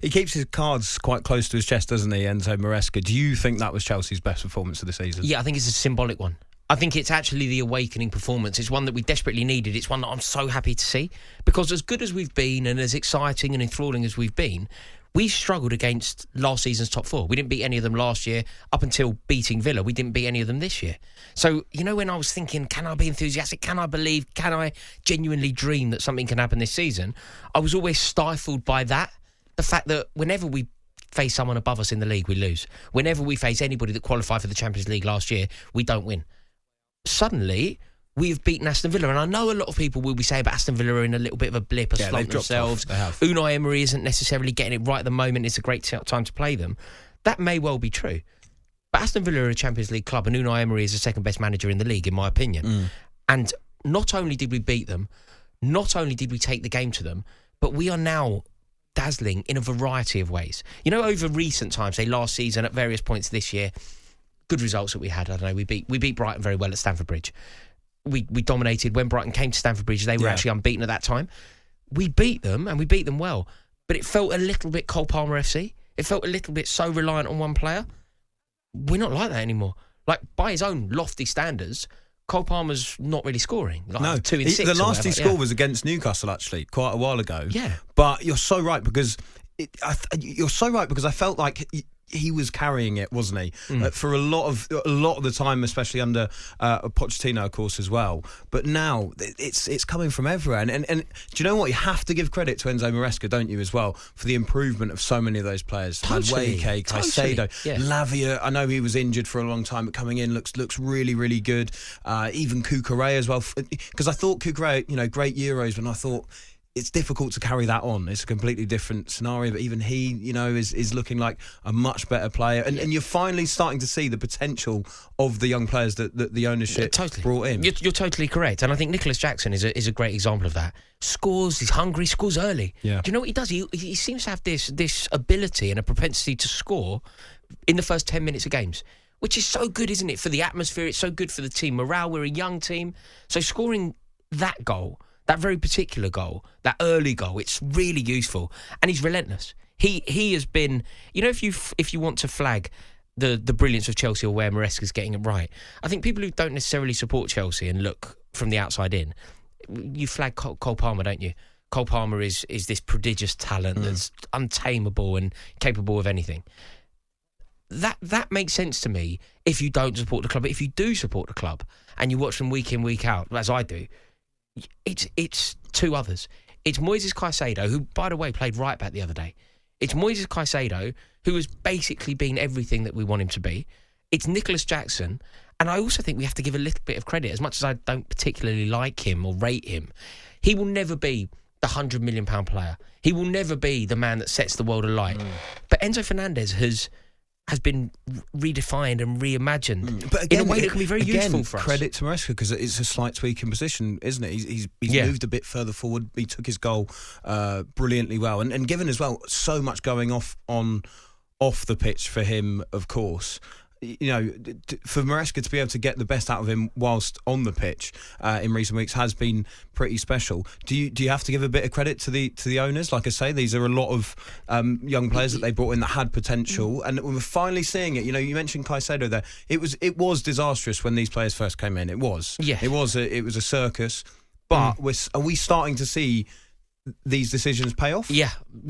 He keeps his cards quite close to his chest, doesn't he, Enzo Maresca? Do you think that was Chelsea's best performance of the season? Yeah, I think it's a symbolic one. I think it's actually the awakening performance. It's one that we desperately needed. It's one that I'm so happy to see. Because as good as we've been and as exciting and enthralling as we've been, we struggled against last season's top four. We didn't beat any of them last year up until beating Villa. We didn't beat any of them this year. So, when I was thinking, can I be enthusiastic? Can I believe? Can I genuinely dream that something can happen this season? I was always stifled by that. The fact that whenever we face someone above us in the league, we lose. Whenever we face anybody that qualified for the Champions League last year, we don't win. Suddenly, we've beaten Aston Villa, and I know a lot of people will be saying about Aston Villa are in a little bit of a blip, a slump themselves. Unai Emery isn't necessarily getting it right at the moment. It's a great time to play them. That may well be true. But Aston Villa are a Champions League club, and Unai Emery is the second best manager in the league, in my opinion. And not only did we beat them, not only did we take the game to them, but we are now dazzling in a variety of ways. Over recent times, say last season, at various points this year, good results that we had. I don't know, we beat Brighton very well at Stamford Bridge. We dominated when Brighton came to Stamford Bridge. They were actually unbeaten at that time. We beat them, and we beat them well. But it felt a little bit Cole Palmer FC. It felt a little bit so reliant on one player. We're not like that anymore. Like, by his own lofty standards, Cole Palmer's not really scoring. No, 2 in 6. The last he scored was against Newcastle, actually, quite a while ago. Yeah. But you're so right, because I felt like he was carrying it, wasn't he? For a lot of the time, especially under Pochettino, of course, as well. But now it's coming from everywhere. And do you know what? You have to give credit to Enzo Maresca, don't you, as well, for the improvement of so many of those players. Totally. Caicedo, Lavia. I know he was injured for a long time, but coming in looks really, really good. Even Cucurella as well, because I thought Cucurella, great Euros, and I thought, it's difficult to carry that on. It's a completely different scenario, but even he, is looking like a much better player. And you're finally starting to see the potential of the young players that the ownership brought in. You're totally correct. And I think Nicholas Jackson is a great example of that. Scores, he's hungry, scores early. Yeah. Do you know what he does? He seems to have this ability and a propensity to score in the first 10 minutes of games, which is so good, isn't it, for the atmosphere? It's so good for the team morale. We're a young team. So scoring that goal, that very particular goal, that early goal, it's really useful. And he's relentless. He has been, if you want to flag the brilliance of Chelsea or where Maresca's getting it right, I think people who don't necessarily support Chelsea and look from the outside in, you flag Cole Palmer, don't you? Cole Palmer is this prodigious talent that's untamable and capable of anything. That makes sense to me if you don't support the club. But if you do support the club and you watch them week in, week out, as I do, it's two others. It's Moises Caicedo, who, by the way, played right back the other day. It's Moises Caicedo, who has basically been everything that we want him to be. It's Nicholas Jackson. And I also think we have to give a little bit of credit. As much as I don't particularly like him or rate him, he will never be the £100 million player. He will never be the man that sets the world alight. But Enzo Fernandez has been redefined and reimagined but again, in a way that can be very useful for us. Credit to Maresca, because it's a slight tweak in position, isn't it? He's moved a bit further forward. He took his goal brilliantly well, and given as well so much going off the pitch for him, of course. For Maresca to be able to get the best out of him whilst on the pitch in recent weeks has been pretty special. Do you have to give a bit of credit to the owners? Like I say, these are a lot of young players that they brought in that had potential, and we're finally seeing it. You mentioned Caicedo there. It was disastrous when these players first came in. It was a circus. But are we starting to see these decisions pay off? Yeah,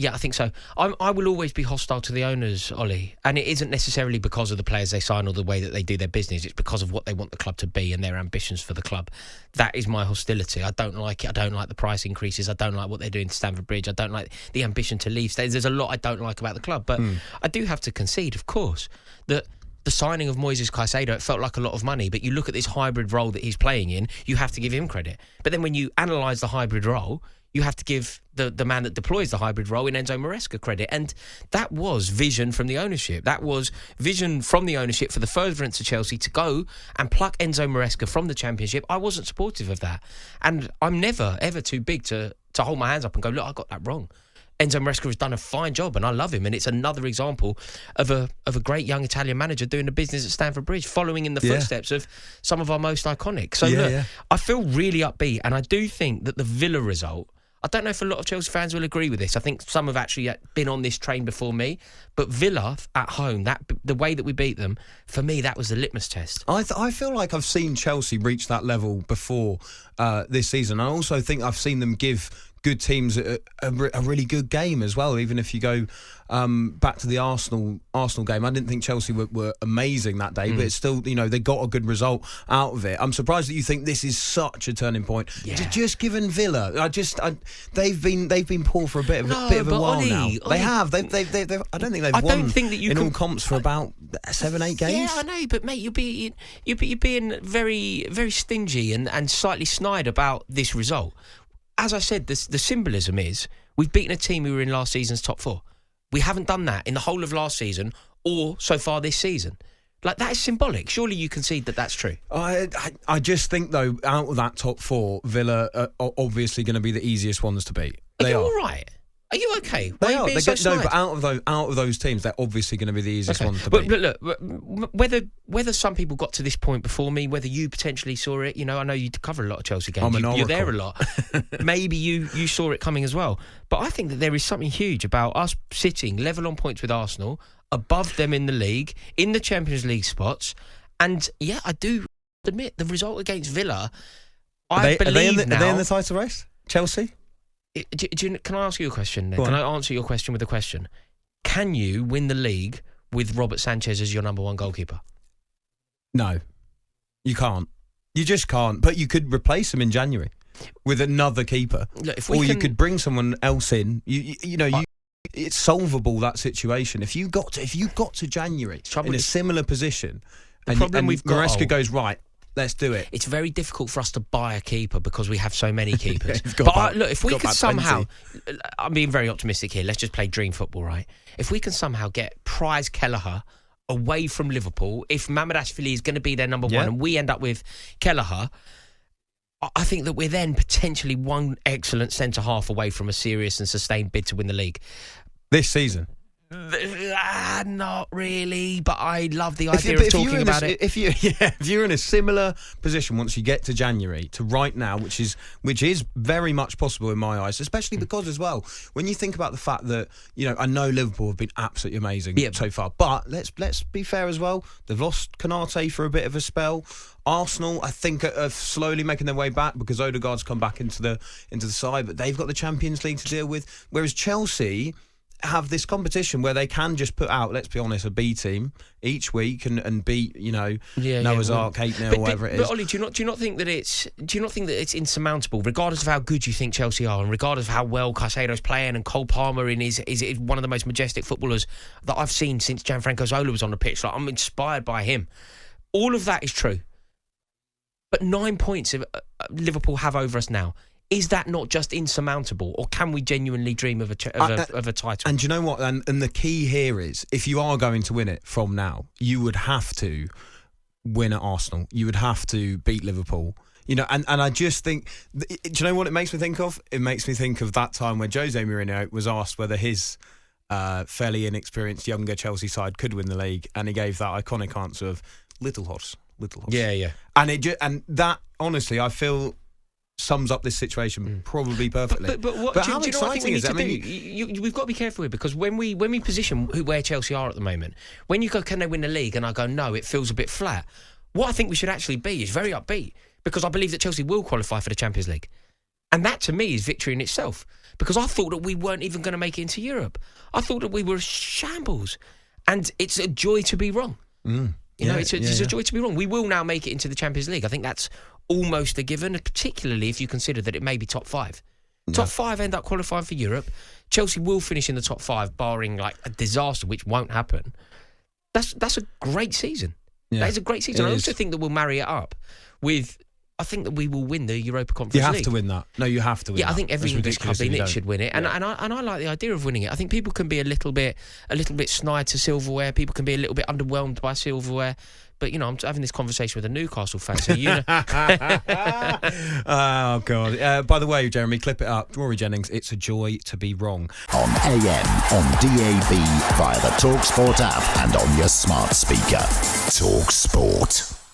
I think so. I will always be hostile to the owners, Ollie, and it isn't necessarily because of the players they sign or the way that they do their business. It's because of what they want the club to be and their ambitions for the club. That is my hostility. I don't like it. I don't like the price increases. I don't like what they're doing to Stamford Bridge. I don't like the ambition to leave. There's a lot I don't like about the club, but I do have to concede, of course, that the signing of Moises Caicedo, it felt like a lot of money, but you look at this hybrid role that he's playing in, you have to give him credit. But then when you analyse the hybrid role, you have to give the man that deploys the hybrid role in Enzo Maresca credit. And that was vision from the ownership. That was vision from the ownership for the furtherance of Chelsea to go and pluck Enzo Maresca from the Championship. I wasn't supportive of that. And I'm never, ever too big to hold my hands up and go, look, I got that wrong. Enzo Maresca has done a fine job and I love him, and it's another example of a great young Italian manager doing the business at Stamford Bridge, following in the footsteps of some of our most iconic. So look, I feel really upbeat, and I do think that the Villa result, I don't know if a lot of Chelsea fans will agree with this. I think some have actually been on this train before me. But Villa at home, the way that we beat them, for me, that was the litmus test. I feel like I've seen Chelsea reach that level before this season. I also think I've seen them give good teams a really good game as well. Even if you go back to the Arsenal game, I didn't think Chelsea were amazing that day, but it's still, they got a good result out of it. I'm surprised that you think this is such a turning point. Yeah. Just given Villa, they've been poor for a bit of a while now. They have. They've I don't think they've won in all comps for about 7-8 games. Yeah, I know, but mate, you're being very, very stingy and slightly snide about this result. As I said, the symbolism is we've beaten a team who were in last season's top 4. We haven't done that in the whole of last season or so far this season. Like, that is symbolic. Surely you concede that that's true. I just think, though, out of that top 4, Villa are obviously going to be the easiest ones to beat. Are you all right? Are you okay? Why they are are. you being so snide? No, but out of those teams, they're obviously going to be the easiest ones to beat. But look, whether some people got to this point before me, whether you potentially saw it, I know you cover a lot of Chelsea games. You're there a lot. Maybe you saw it coming as well. But I think that there is something huge about us sitting level on points with Arsenal, above them in the league, in the Champions League spots. And yeah, I do admit the result against Villa. Are they in the title race? Chelsea? Can I ask you a question? Can I answer your question with a question? Can you win the league with Robert Sanchez as your number 1 goalkeeper? No, you can't. You just can't. But you could replace him in January with another keeper, you could bring someone else in. It's solvable, that situation. If you got to January in a similar position, and Maresca goes right. Let's do it. It's very difficult for us to buy a keeper because we have so many keepers. If we could somehow... I'm being very optimistic here. Let's just play dream football, right? If we can somehow get Prize Kelleher away from Liverpool, if Mamardashvili is going to be their number 1 and we end up with Kelleher, I think that we're then potentially one excellent centre-half away from a serious and sustained bid to win the league. This season? Not really, but I love the idea of talking about it. If you're in a similar position once you get to January to right now, which is very much possible in my eyes, especially because as well, when you think about the fact that I know Liverpool have been absolutely amazing so far, but let's be fair as well. They've lost Konate for a bit of a spell. Arsenal, I think, are slowly making their way back because Odegaard's come back into the side, but they've got the Champions League to deal with. Whereas Chelsea have this competition where they can just put out, let's be honest, a B team each week and beat Noah's Ark 8-0, whatever it is. But Ollie, do you not think that it's insurmountable, regardless of how good you think Chelsea are, and regardless of how well Caicedo's playing and Cole Palmer is one of the most majestic footballers that I've seen since Gianfranco Zola was on the pitch. Like, I'm inspired by him. All of that is true, but 9 points Liverpool have over us now. Is that not just insurmountable, or can we genuinely dream of a title? And do you know what? And the key here is, if you are going to win it from now, you would have to win at Arsenal. You would have to beat Liverpool. And I just think, do you know what it makes me think of? It makes me think of that time when Jose Mourinho was asked whether his fairly inexperienced younger Chelsea side could win the league, and he gave that iconic answer of little horse. Yeah. And that, honestly, I feel sums up this situation probably perfectly. But how exciting is that? We've got to be careful here, because when we position where Chelsea are at the moment, when you go, can they win the league? And I go, no, it feels a bit flat. What I think we should actually be is very upbeat, because I believe that Chelsea will qualify for the Champions League. And that, to me, is victory in itself. Because I thought that we weren't even going to make it into Europe. I thought that we were a shambles. And it's a joy to be wrong. It's a joy to be wrong. We will now make it into the Champions League. I think that's almost a given, particularly if you consider that it may be top 5. Top 5 end up qualifying for Europe. Chelsea will finish in the top 5, barring like a disaster, which won't happen. That's a great season. Yeah, that is a great season. I also think that we'll marry it up with, I think that we will win the Europa Conference League. You have to win that. No, you have to win that. I think every English club in it should win it. And I like the idea of winning it. I think people can be a little bit snide to silverware. People can be a little bit underwhelmed by silverware. But, I'm having this conversation with a Newcastle fan, so you know. Oh, God. By the way, Jeremy, clip it up. Rory Jennings, it's a joy to be wrong. On AM, on DAB, via the talkSPORT app and on your smart speaker. talkSPORT.